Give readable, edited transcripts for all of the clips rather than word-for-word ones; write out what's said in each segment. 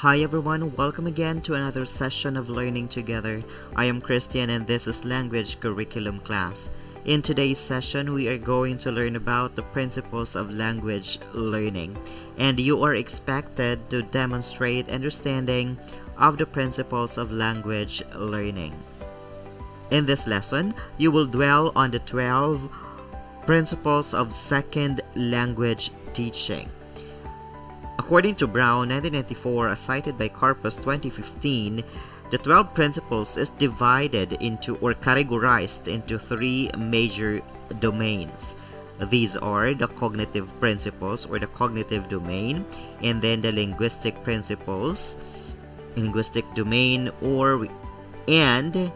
Hi everyone, welcome again to another session of Learning Together. I am Christian and this is Language Curriculum class. In today's session, we are going to learn about the principles of language learning, and you are expected to demonstrate understanding of the principles of language learning. In this lesson, you will dwell on the 12 principles of second language teaching. According to Brown 1994, as cited by Corpus 2015, the 12 principles is divided into or categorized into three major domains. These are the cognitive principles or the cognitive domain, and then the linguistic principles, linguistic domain, and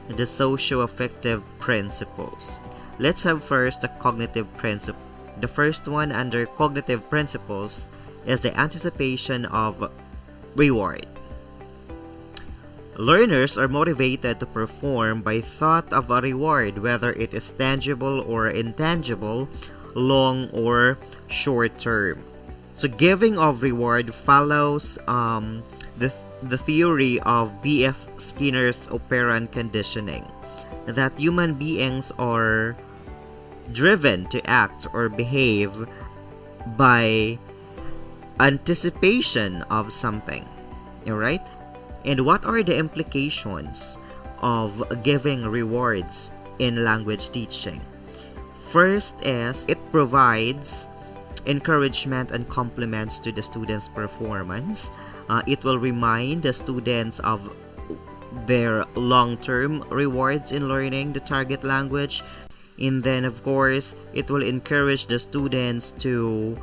the socio-affective principles. Let's have first the cognitive principle. The first one under cognitive principles is the anticipation of reward. Learners are motivated to perform by thought of a reward, whether it is tangible or intangible, long or short term. So giving of reward follows the theory of B.F. Skinner's operant conditioning, that human beings are driven to act or behave by anticipation of something. Alright? And what are the implications of giving rewards in language teaching? First is it provides encouragement and compliments to the students' performance. It will remind the students of their long-term rewards in learning the target language. And then, of course, it will encourage the students to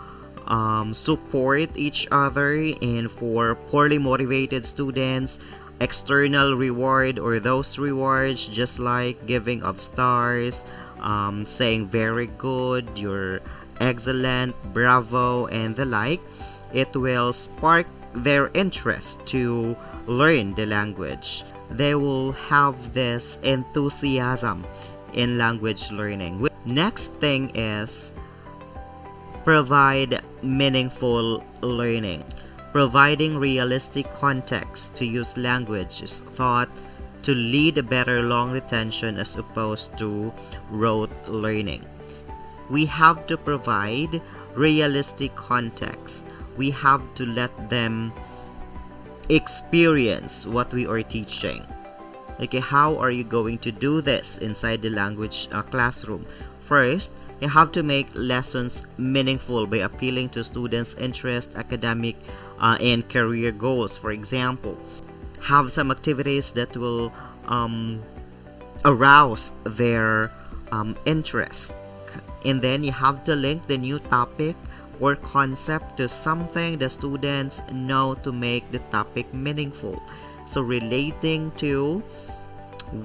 support each other, and for poorly motivated students, external reward or those rewards just like giving of stars, saying very good, you're excellent, bravo, and the like, it will spark their interest to learn the language. They will have this enthusiasm in language learning. Next thing is provide meaningful learning. Providing realistic context to use language is thought to lead a better long retention as opposed to rote learning. We have to provide realistic context. We have to let them experience what we are teaching. Okay, how are you going to do this inside the language classroom? First, you have to make lessons meaningful by appealing to students' interest, academic, and career goals. For example, have some activities that will arouse their interest. And then you have to link the new topic or concept to something the students know to make the topic meaningful. So relating to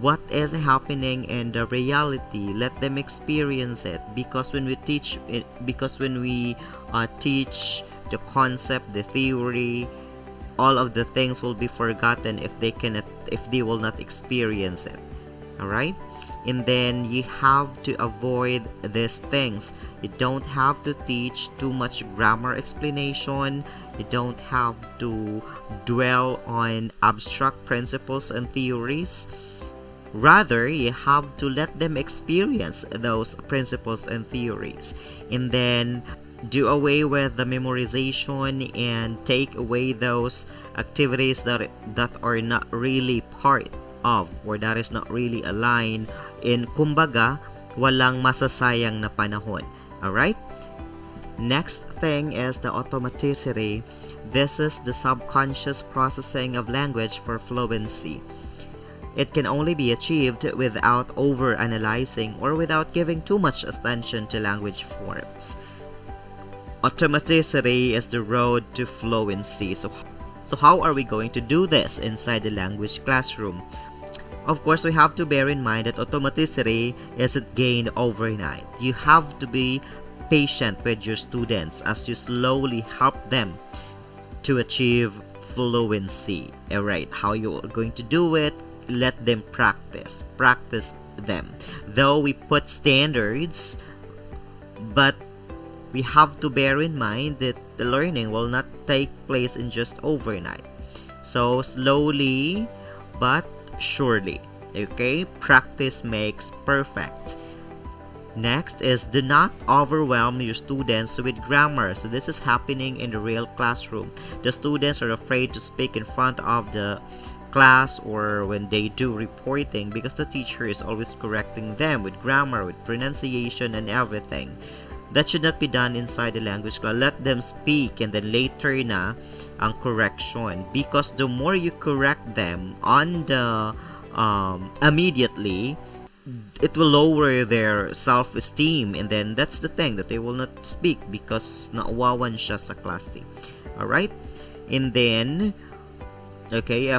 what is happening in the reality, let them experience it, because when we teach the concept, the theory, all of the things will be forgotten if they will not experience it. All right? And then you have to avoid these things. You don't have to teach too much grammar explanation. You don't have to dwell on abstract principles and theories. Rather, you have to let them experience those principles and theories, and then do away with the memorization and take away those activities that are not really part of, or that is not really aligned in, kumbaga, walang masasayang na panahon. Alright? Next thing is the automaticity. This is the subconscious processing of language for fluency. It can only be achieved without over-analyzing or without giving too much attention to language forms. Automaticity is the road to fluency. So how are we going to do this inside the language classroom? Of course, we have to bear in mind that automaticity isn't gained overnight. You have to be patient with your students as you slowly help them to achieve fluency. Alright, how you are going to do it? Let them practice them. Though we put standards, but we have to bear in mind that the learning will not take place in just overnight. So slowly but surely. Okay, practice makes perfect. Next is, do not overwhelm your students with grammar. So this is happening in the real classroom. The students are afraid to speak in front of the class or when they do reporting because the teacher is always correcting them with grammar, with pronunciation and everything. That should not be done inside the language class. Let them speak and then later na ang correction, because the more you correct them on the immediately, it will lower their self-esteem, and then that's the thing that they will not speak because naawawan siya sa klase. Alright? And then, okay,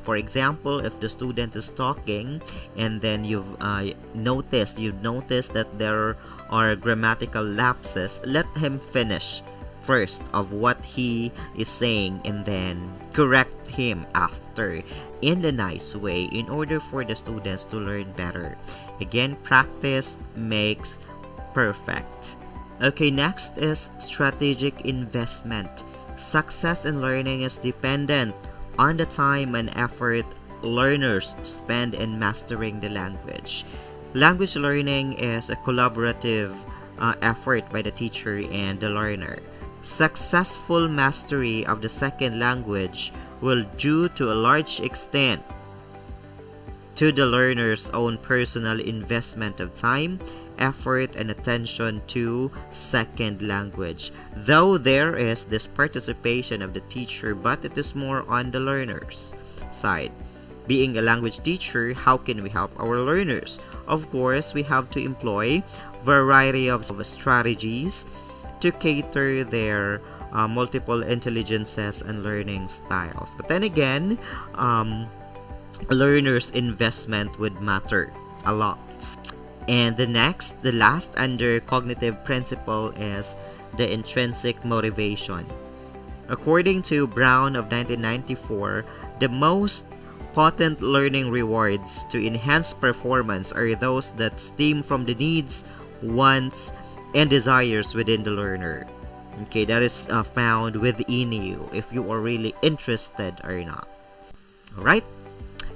for example, if the student is talking and then you've noticed that there are grammatical lapses, let him finish first of what he is saying and then correct him after in a nice way in order for the students to learn better. Again, practice makes perfect. Okay, next is strategic investment. Success in learning is dependent on the time and effort learners spend in mastering the language. Language learning is a collaborative effort by the teacher and the learner. Successful mastery of the second language will due to a large extent to the learner's own personal investment of time, effort, and attention to second language. Though there is this participation of the teacher, but it is more on the learner's side. Being a language teacher, how can we help our learners? Of course, we have to employ variety of strategies to cater their multiple intelligences and learning styles. But then again, learners' investment would matter a lot. And the last under cognitive principle is the intrinsic motivation. According to Brown of 1994, the most potent learning rewards to enhance performance are those that stem from the needs, wants, and desires within the learner. Okay, that is found within you if you are really interested or not. Alright,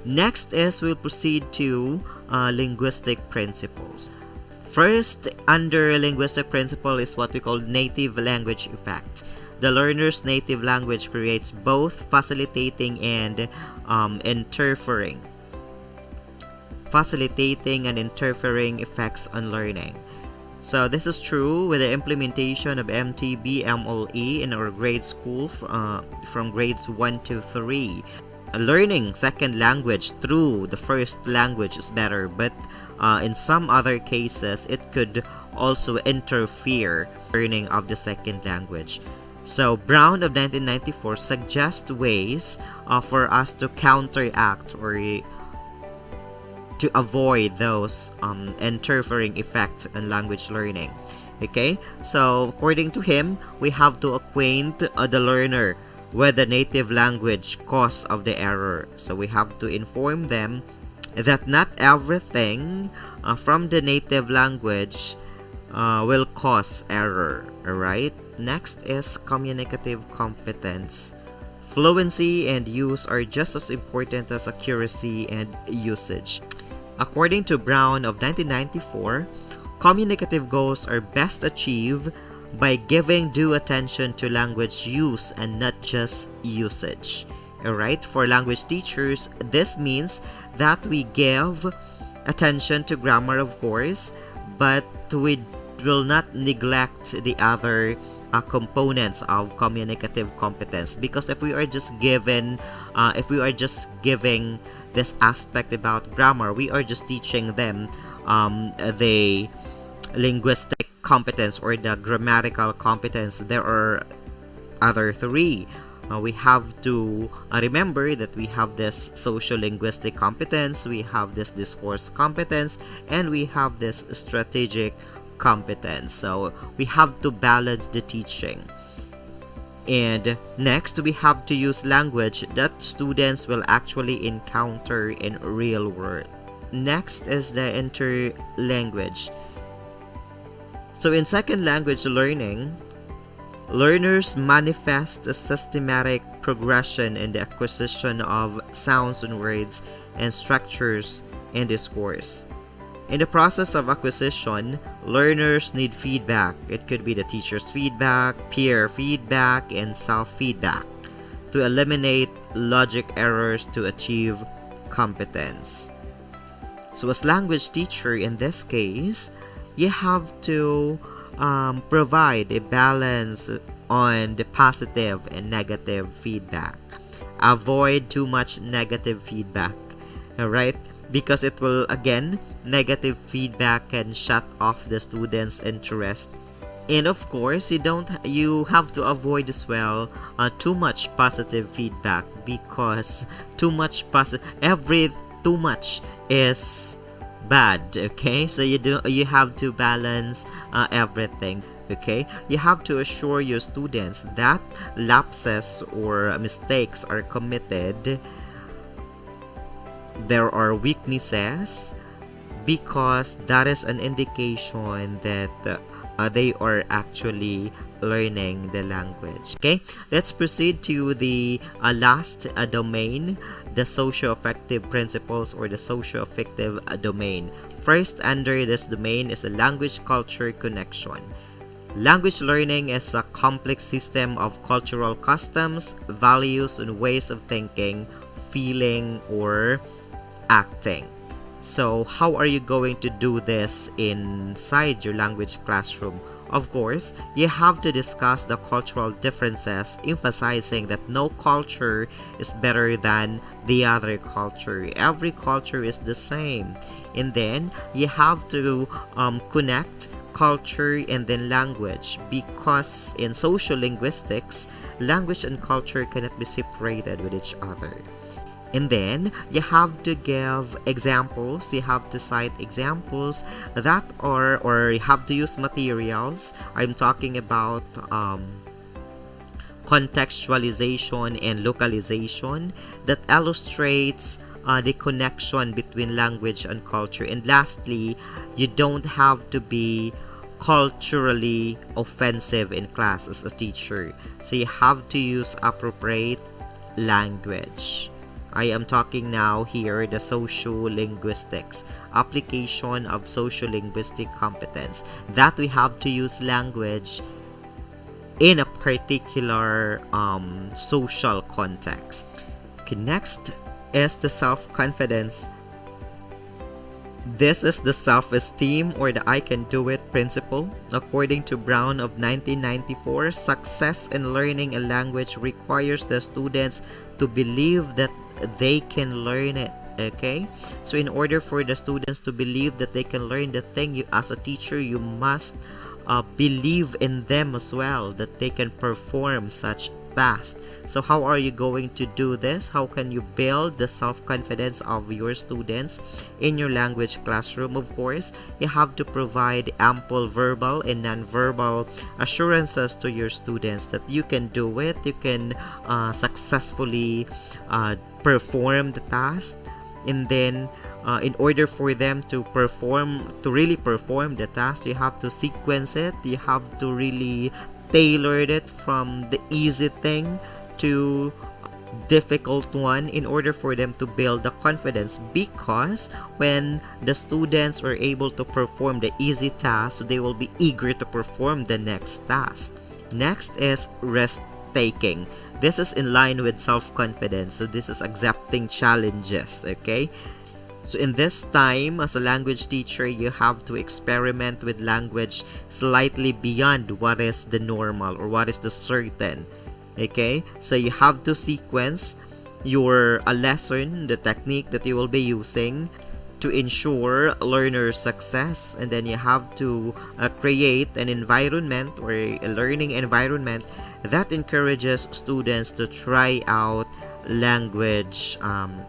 next is we'll proceed to linguistic principles. First, under linguistic principle is what we call native language effect. The learner's native language creates both facilitating and interfering effects on learning. So this is true with the implementation of MTB MLE in our grade school from grades 1 to 3. Learning second language through the first language is better, but in some other cases it could also interfere learning of the second language. So Brown of 1994 suggests ways for us to counteract or to avoid those interfering effects on language learning. Okay, so according to him, we have to acquaint the learner with the native language cause of the error. So we have to inform them that not everything from the native language will cause error. Alright, next is communicative competence. Fluency and use are just as important as accuracy and usage. According to Brown of 1994, communicative goals are best achieved by giving due attention to language use and not just usage. Alright, for language teachers, this means that we give attention to grammar, of course, but we will not neglect the other components of communicative competence, because if we are just giving this aspect about grammar, we are just teaching them the linguistic competence or the grammatical competence. There are other three. We have to remember that we have this social linguistic competence, we have this discourse competence, and we have this strategic competence. So we have to balance the teaching. And next, we have to use language that students will actually encounter in real world. Next is the interlanguage. So in second language learning, learners manifest a systematic progression in the acquisition of sounds and words and structures in discourse. In the process of acquisition, learners need feedback. It could be the teacher's feedback, peer feedback, and self-feedback to eliminate logic errors to achieve competence. So as language teacher in this case, you have to provide a balance on the positive and negative feedback. Avoid too much negative feedback, alright? Because it will, again, negative feedback can shut off the students' interest. And of course, you have to avoid as well too much positive feedback, because too much is bad. Okay, so you have to balance everything. Okay, you have to assure your students that lapses or mistakes are committed. There are weaknesses, because that is an indication that they are actually learning the language. Okay, let's proceed to the last domain, the socio-affective principles, or the socio-affective domain. First under this domain is a language culture connection. Language learning is a complex system of cultural customs, values, and ways of thinking, feeling, or acting. So how are you going to do this inside your language classroom? Of course, you have to discuss the cultural differences, emphasizing that no culture is better than the other culture. Every culture is the same. And then you have to connect culture and then language, because in social linguistics, language and culture cannot be separated with each other. And then you have to give examples, you have to cite examples that are, or you have to use materials. I'm talking about contextualization and localization that illustrates the connection between language and culture. And lastly, you don't have to be culturally offensive in class as a teacher. So you have to use appropriate language. I am talking now here the socio-linguistics, application of socio-linguistic competence, that we have to use language in a particular social context. Okay, next is the self-confidence. This is the self-esteem or the I can do it principle. According to Brown of 1994, success in learning a language requires the students to believe that they can learn it. Okay, so in order for the students to believe that they can learn the thing, you as a teacher, you must believe in them as well, that they can perform such tasks. So how are you going to do this? How can you build the self-confidence of your students in your language classroom? Of course, you have to provide ample verbal and non-verbal assurances to your students that you can do it, you can successfully perform the task. And then in order for them to really perform the task, you have to sequence it, you have to really tailor it from the easy thing to difficult one in order for them to build the confidence, because when the students are able to perform the easy task, they will be eager to perform the next task. Next is risk taking. This is in line with self-confidence, so this is accepting challenges. Okay, so in this time as a language teacher, you have to experiment with language slightly beyond what is the normal or what is the certain. Okay, so you have to sequence your lesson, the technique that you will be using to ensure learner success, and then you have to create an environment or a learning environment that encourages students to try out language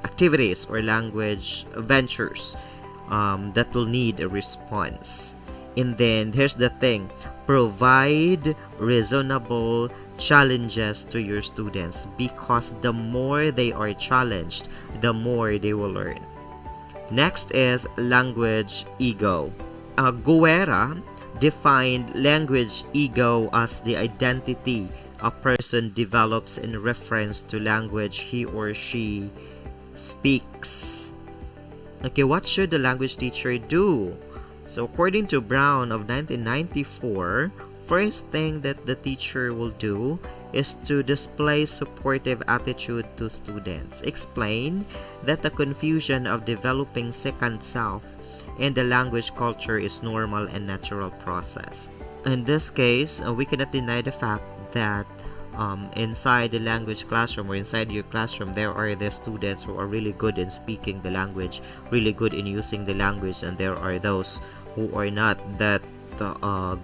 activities or language ventures that will need a response. And then here's the thing, provide reasonable challenges to your students, because the more they are challenged, the more they will learn. Next is language ego. Guerra defined language ego as the identity a person develops in reference to language he or she speaks. Okay, what should the language teacher do? So according to Brown of 1994, first thing that the teacher will do is to display supportive attitude to students. Explain that the confusion of developing second self in the language culture is normal and natural process. In this case, we cannot deny the fact that inside the language classroom or inside your classroom, there are the students who are really good in speaking the language, really good in using the language, and there are those who are not that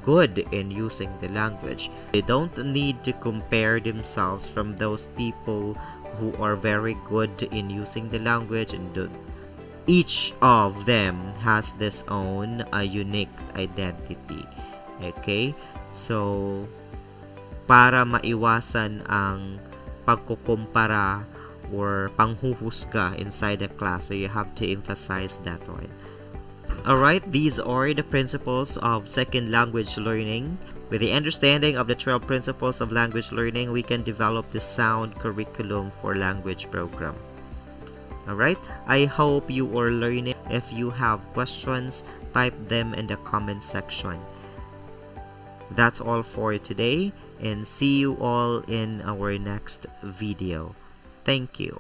good in using the language. They don't need to compare themselves from those people who are very good in using the language, and each of them has this own unique identity. Okay, so para maiwasan ang pagkukumpara or panghuhusga inside the class, so you have to emphasize that one. Alright, these are the principles of second language learning. With the understanding of the 12 principles of language learning, we can develop the sound curriculum for language program. Alright, I hope you are learning. If you have questions, type them in the comment section. That's all for today, and see you all in our next video. Thank you.